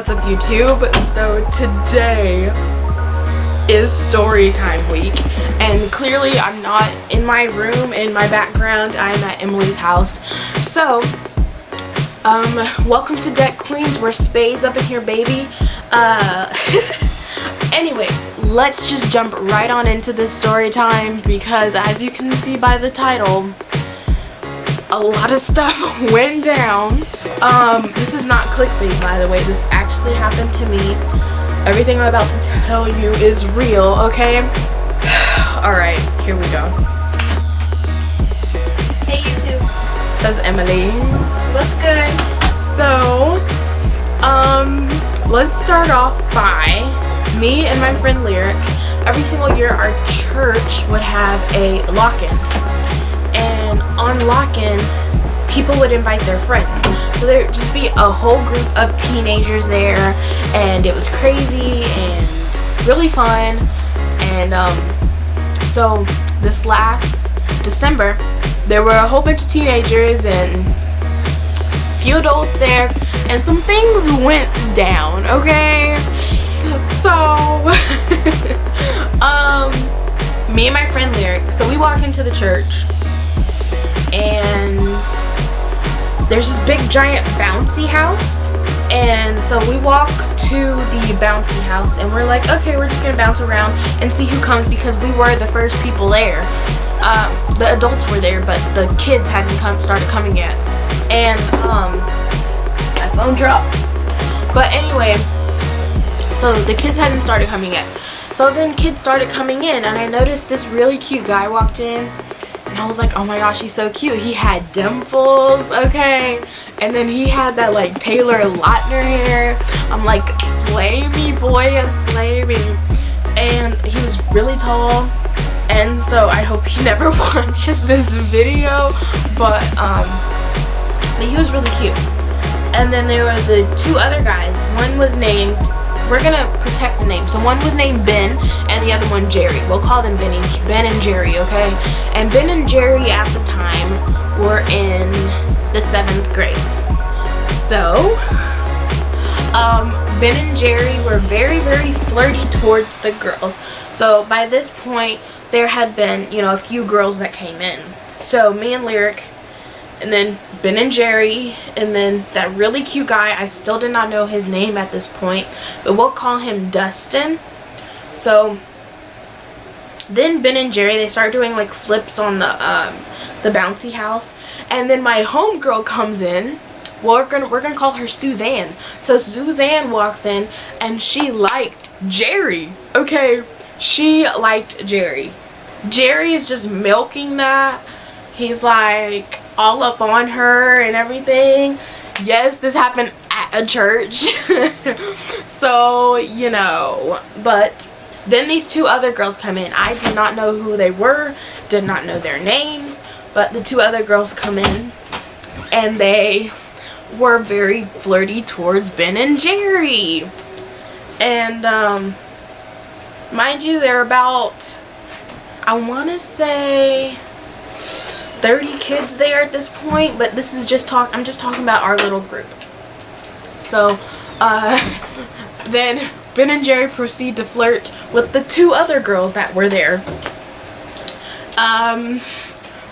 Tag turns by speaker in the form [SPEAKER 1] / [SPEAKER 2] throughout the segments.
[SPEAKER 1] what's up YouTube? So today is story time week, and clearly I'm not in my room. In my background I'm at Emily's house. So welcome to Deck Queens. We're spades up in here, baby. Anyway, let's just jump right on into this story time, because as you can see by the title, a lot of stuff went down. This is not clickbait, by the way. This actually happened to me. Everything I'm about to tell you is real, okay? Alright, here we go.
[SPEAKER 2] Hey YouTube.
[SPEAKER 1] That's Emily.
[SPEAKER 2] What's good?
[SPEAKER 1] So, let's start off by me and my friend Lyric. Every single year our church would have a lock-in. And on lock-in, people would invite their friends. So there would just be a whole group of teenagers there, and it was crazy and really fun. And so this last December, there were a whole bunch of teenagers and a few adults there, and some things went down, okay? So me and my friend Lyric, so we walk into the church, and there's this big giant bouncy house, and so we walk to the bouncy house and we're like, okay, we're just gonna bounce around and see who comes, because we were the first people there. The adults were there, but the kids hadn't started coming yet. And my phone dropped. But anyway, so the kids hadn't started coming yet. So then kids started coming in, and I noticed this really cute guy walked in. And I was like, oh my gosh, he's so cute. He had dimples, okay? And then he had that like Taylor Lautner hair. I'm like, slay me, boy, slay me. And he was really tall. And so I hope he never watches this video. But he was really cute. And then there were the two other guys. One was named, we're gonna protect the name. So one was named Ben, and the other one Jerry. We'll call them Ben and Jerry, okay? And Ben and Jerry at the time were in the 7th grade. So, Ben and Jerry were very, very flirty towards the girls. So by this point, there had been, you know, a few girls that came in. So me and Lyric, and then Ben and Jerry, and then that really cute guy. I still did not know his name at this point, but we'll call him Dustin. So then Ben and Jerry, they start doing like flips on the bouncy house, and then my homegirl comes in. Well, we're gonna call her Suzanne. So Suzanne walks in, and she liked Jerry. Okay, she liked Jerry. Jerry is just milking that. He's like all up on her and everything. Yes, this happened at a church. So, you know, but then these two other girls come in. I did not know who they were, did not know their names, but the two other girls come in, and they were very flirty towards Ben and Jerry. And mind you, they're about, I want to say 30 kids there at this point, but this is just I'm just talking about our little group. So then Ben and Jerry proceed to flirt with the two other girls that were there.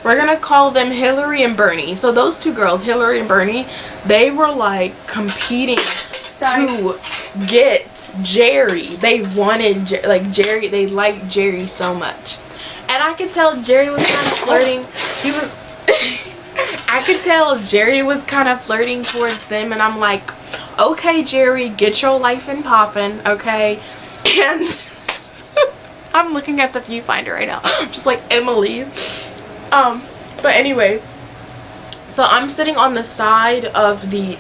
[SPEAKER 1] We're gonna call them Hillary and Bernie. So those two girls, Hillary and Bernie, they were like competing to get Jerry. They wanted Jerry. They liked Jerry so much. And I could tell Jerry was kind of flirting. I could tell Jerry was kind of flirting towards them, and I'm like, okay, Jerry, get your life and poppin', okay? And I'm looking at the viewfinder right now. I'm just like, Emily. But anyway, so I'm sitting on the side of the,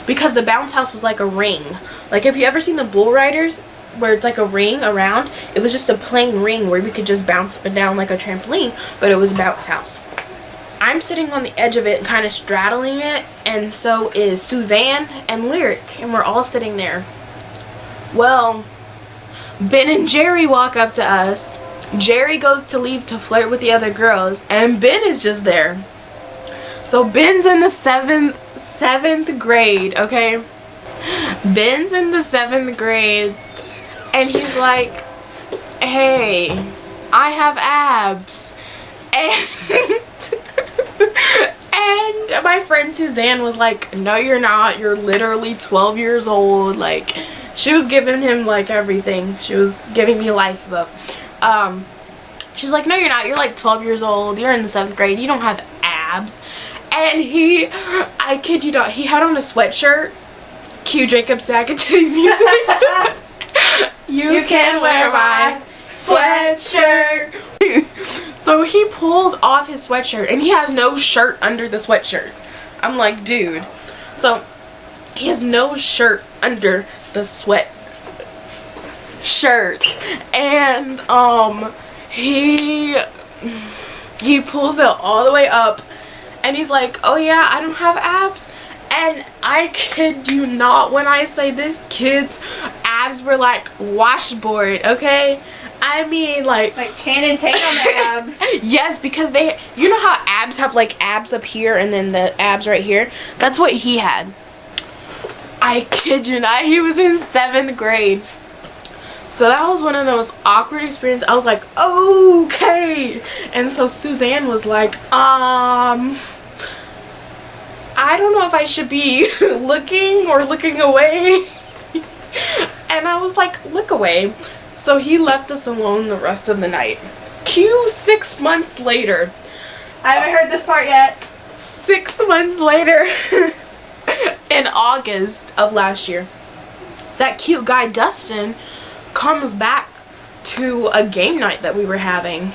[SPEAKER 1] because the bounce house was like a ring. Like, have you ever seen the bull riders, where it's like a ring around? It was just a plain ring where we could just bounce up and down like a trampoline, but it was a bounce house. I'm sitting on the edge of it, kind of straddling it, and so is Suzanne and Lyric, and we're all sitting there. Well, Ben and Jerry walk up to us. Jerry goes to leave to flirt with the other girls, and Ben is just there. So Ben's in the seventh grade, okay? Ben's in the 7th grade, and he's like, hey, I have abs. And my friend Suzanne was like, no, you're not. You're literally 12 years old. Like, she was giving him, like, everything. She was giving me life, though. She's like, no, you're not. You're, like, 12 years old. You're in the 7th grade. You don't have abs. And I kid you not, he had on a sweatshirt. Cue Jacob Sacketty's music. You can wear my sweatshirt. So he pulls off his sweatshirt and he has no shirt under the sweatshirt. I'm like, dude. So he has no shirt under the sweat shirt, and he pulls it all the way up and he's like, oh yeah, I don't have abs. And I kid you not when I say this kid's abs were like washboard, okay? I mean, like
[SPEAKER 2] Channing Tatum abs.
[SPEAKER 1] Yes, because you know how abs have like abs up here and then the abs right here? That's what he had. I kid you not, he was in 7th grade. So that was one of the most awkward experiences. I was like, okay. And so Suzanne was like, I don't know if I should be looking or looking away. And I was like, look away. So he left us alone the rest of the night. Cue 6 months later.
[SPEAKER 2] I haven't heard this part yet.
[SPEAKER 1] 6 months later, in August of last year, that cute guy Dustin comes back to a game night that we were having.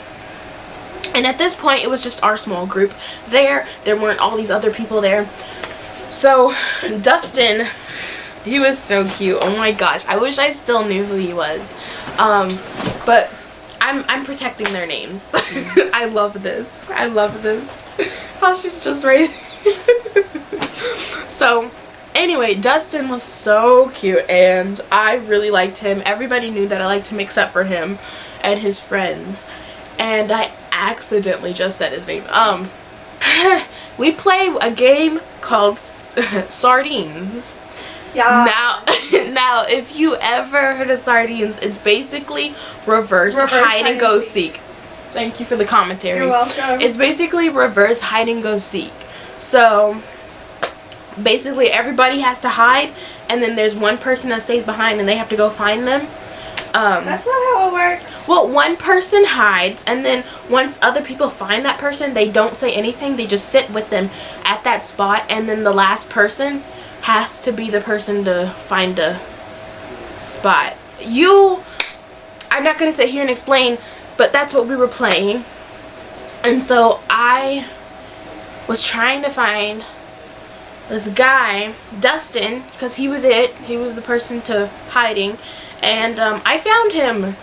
[SPEAKER 1] And at this point, it was just our small group there. There weren't all these other people there. So Dustin, he was so cute. Oh my gosh, I wish I still knew who he was. But I'm protecting their names. I love this. I love this. How she's just right. So anyway, Dustin was so cute and I really liked him. Everybody knew that I liked him except for him and his friends. And I accidentally just said his name. We play a game called Sardines.
[SPEAKER 2] Yeah.
[SPEAKER 1] Now, if you ever heard of Sardines, it's basically reverse hide and go seek. Thank you for the commentary.
[SPEAKER 2] You're welcome.
[SPEAKER 1] It's basically reverse hide and go seek. So basically everybody has to hide and then there's one person that stays behind and they have to go find them.
[SPEAKER 2] That's not how it works.
[SPEAKER 1] Well, one person hides and then once other people find that person, they don't say anything. They just sit with them at that spot, and then the last person has to be the person to find a spot. I'm not going to sit here and explain, but that's what we were playing. And so I was trying to find this guy, Dustin, because he was the person to hiding. And I found him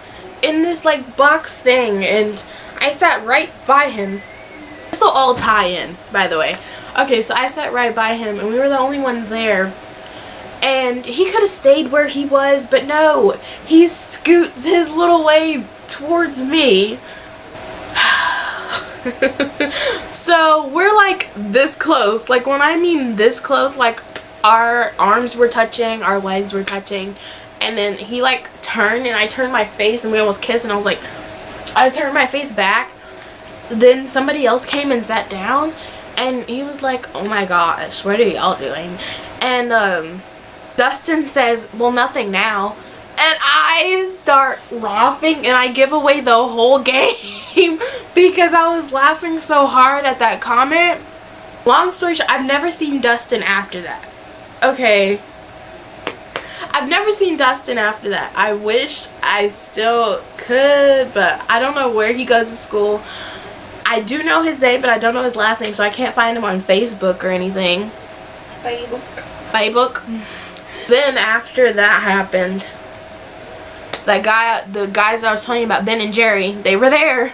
[SPEAKER 1] in this like box thing and I sat right by him. This will all tie in, by the way. Okay, so I sat right by him and we were the only ones there. And he could have stayed where he was, but no, he scoots his little way towards me. So we're like this close. Like when I mean this close, like our arms were touching, our legs were touching. And then he like turned and I turned my face and we almost kissed, and I was like, I turned my face back. Then somebody else came and sat down and he was like, oh my gosh, what are y'all doing? And Dustin says, well, nothing now. And I start laughing and I give away the whole game because I was laughing so hard at that comment. Long story short, I've never seen Dustin after that. Okay. I've never seen Dustin after that. I wish I still could, but I don't know where he goes to school. I do know his name, but I don't know his last name, so I can't find him on Facebook or anything. Facebook. Then after that happened, the guys I was telling you about, Ben and Jerry, they were there.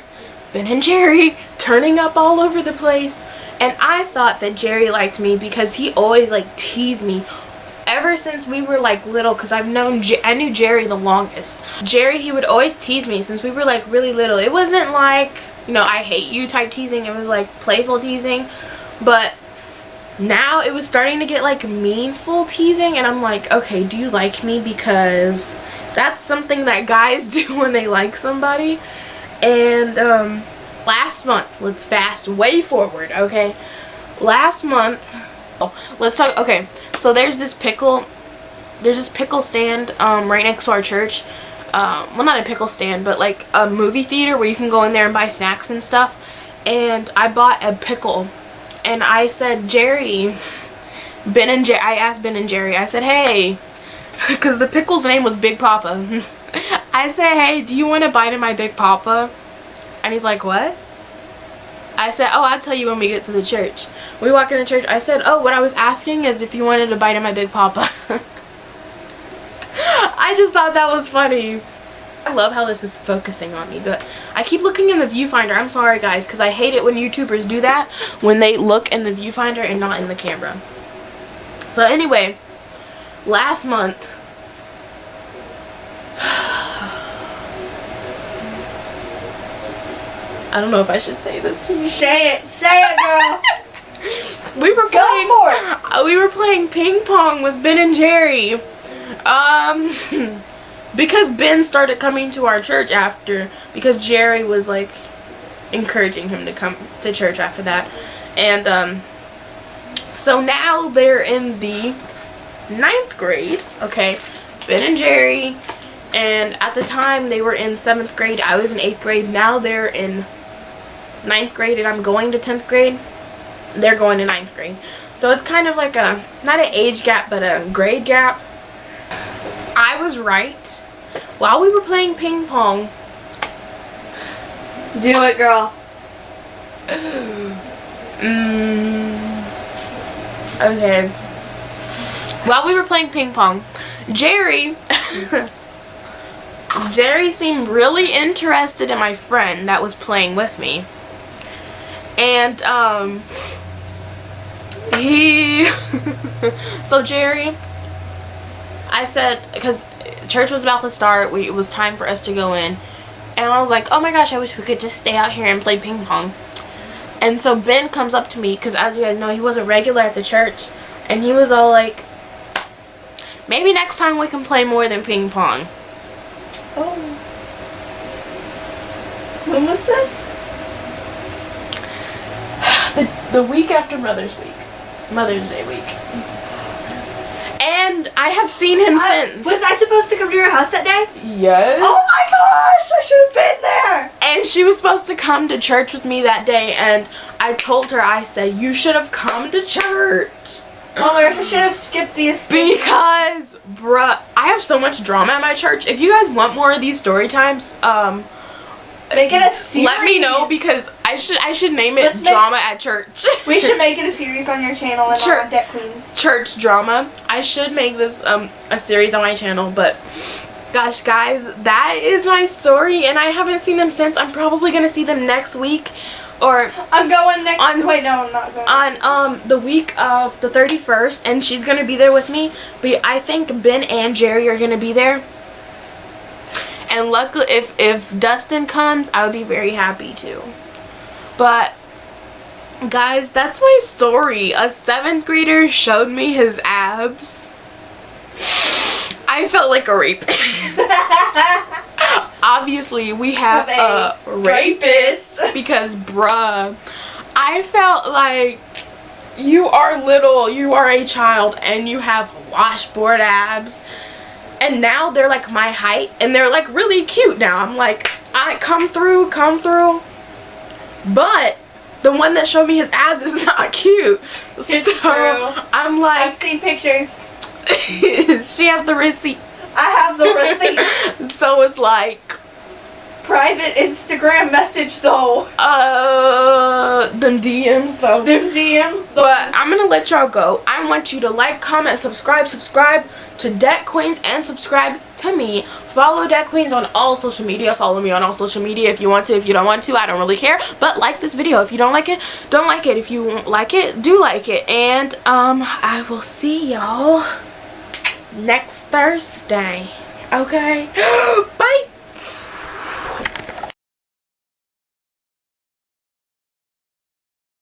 [SPEAKER 1] Ben and Jerry turning up all over the place. And I thought that Jerry liked me because he always like teased me ever since we were like little, because I knew Jerry the longest. Jerry, he would always tease me since we were like really little. It wasn't like, you know, I hate you type teasing. It was like playful teasing. But now it was starting to get like meaningful teasing, and I'm like, okay, do you like me? Because that's something that guys do when they like somebody. And last month, let's fast way forward, okay? Last month, let's talk. Okay, so there's this pickle stand right next to our church. Well, not a pickle stand, but like a movie theater where you can go in there and buy snacks and stuff. And I bought a pickle, and I said, Jerry, I asked Ben and Jerry, I said, hey, because the pickle's name was Big Papa. I said, hey, do you want a bite of my Big Papa? And he's like, what? I said, oh, I'll tell you when we get to the church. We walk in the church. I said, oh, what I was asking is if you wanted a bite of my Big Papa. I just thought that was funny. I love how this is focusing on me, but I keep looking in the viewfinder. I'm sorry, guys, because I hate it when YouTubers do that, when they look in the viewfinder and not in the camera. So anyway, last month, I don't know if I should say this to you.
[SPEAKER 2] Say it, girl.
[SPEAKER 1] We were playing ping pong with Ben and Jerry. Because Ben started coming to our church after, because Jerry was like encouraging him to come to church after that. And so now they're in the 9th grade, okay? Ben and Jerry, and at the time they were in 7th grade. I was in 8th grade. Now they're in 9th grade, and I'm going to 10th grade. They're going to 9th grade. So it's kind of like a, not an age gap, but a grade gap. I was right. While we were playing ping pong.
[SPEAKER 2] Do it, girl.
[SPEAKER 1] Okay. While we were playing ping pong, Jerry seemed really interested in my friend that was playing with me. And so Jerry, I said, because church was about to start, it was time for us to go in, and I was like, oh my gosh, I wish we could just stay out here and play ping pong. And so Ben comes up to me, because as you guys know, he was a regular at the church, and he was all like, maybe next time we can play more than ping pong.
[SPEAKER 2] Oh. When was this?
[SPEAKER 1] The week after Mother's Day week. And I have seen him since.
[SPEAKER 2] Was I supposed to come to your house that day?
[SPEAKER 1] Yes.
[SPEAKER 2] Oh my gosh, I should have been there.
[SPEAKER 1] And she was supposed to come to church with me that day, and I told her, I said, you should have come to church.
[SPEAKER 2] Oh my gosh, I should have skipped the escape.
[SPEAKER 1] Because, bruh, I have so much drama at my church. If you guys want more of these story times,
[SPEAKER 2] make it a series.
[SPEAKER 1] Let me know, because I should name it Drama at Church.
[SPEAKER 2] We should make it a series on your channel and on Deck Queens.
[SPEAKER 1] Church drama. I should make this a series on my channel, but gosh, guys, that is my story, and I haven't seen them since. I'm probably gonna see them next week, or
[SPEAKER 2] I'm going next. Wait, no, I'm not going.
[SPEAKER 1] On the week of the 31st, and she's gonna be there with me. But I think Ben and Jerry are gonna be there. And luckily, if Dustin comes, I would be very happy too. But, guys, that's my story. A 7th grader showed me his abs. I felt like a rapist. Obviously, we have a rapist. Because, bruh, I felt like you are little, you are a child, and you have washboard abs. And now they're like my height, and they're like really cute now. I'm like, I come through. But the one that showed me his abs is not cute.
[SPEAKER 2] It's
[SPEAKER 1] so
[SPEAKER 2] true.
[SPEAKER 1] I'm like,
[SPEAKER 2] I've seen pictures.
[SPEAKER 1] She has the receipt.
[SPEAKER 2] I have the receipt.
[SPEAKER 1] So it's like
[SPEAKER 2] private Instagram message though.
[SPEAKER 1] Them DMs though. But I'm gonna let y'all go. I want you to like, comment, subscribe to Deck Queens, and subscribe to me. Follow Deck Queens on all social media. Follow me on all social media if you want to. If you don't want to, I don't really care. But like this video. If you don't like it, don't like it. If you like it, do like it. And I will see y'all next Thursday. Okay? Bye.